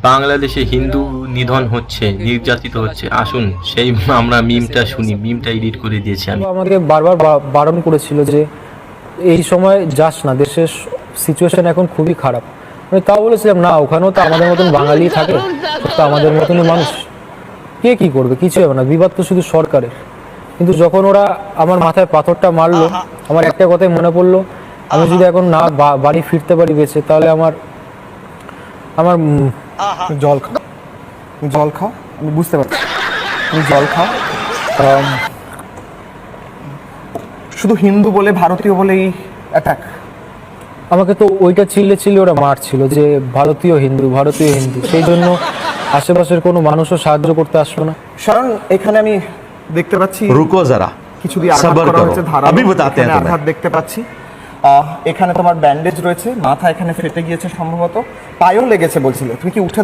বাংলাদেশে হিন্দু নিধন হচ্ছে, নির্যাতিত হচ্ছে। আসুন সেই আমরা মিমটা শুনি, মিমটা এডিট করে দিয়েছি আমি। আমাকে বারবার বারণ করেছিল যে এই সময় যাস না, দেশের সিচুয়েশন এখন খুবই খারাপ। আমি তাও বলেছিলাম না, ওখানেও তো আমাদের মতন বাঙালি থাকে, তো আমাদের মতনই মানুষ, কে কি করবে, কিছু হবে না, বিবাদ তো শুধু সরকারের। কিন্তু যখন ওরা আমার মাথায় পাথরটা মারলো, আমার একটা কথাই মনে পড়লো, আমি যদি এখন না বাড়ি ফিরতে পারি বেঁচে, তাহলে আমার আমার জল খাও, তুমি জল খাও, আমি বুঝতে পারছি, তুমি জল খাও। শুধু হিন্দু বলে, ভারতীয় বলেই অ্যাটাক? আমাকে তো ওইটা চিল্লে ওরা মারছিল যে ভারতীয় হিন্দু, ভারতীয় হিন্দু, সেই জন্য আশেপাশের কোনো মানুষও সাহায্য করতে আসলো না। কারণ এখানে আমি দেখতে পাচ্ছি रुको जरा, কিছু দিয়ে আঘাত सब्र করা करो, হয়েছে, ধারালো अभी बताते हैं এখানে तुम्हें। আঘাত দেখতে পাচ্ছি। এখানে তোমার ব্যান্ডেজ রয়েছে, মাথা এখানে ফেটে গিয়েছে সম্ভবত, পায়েও লেগেছে বলছিলে, তুমি কি উঠে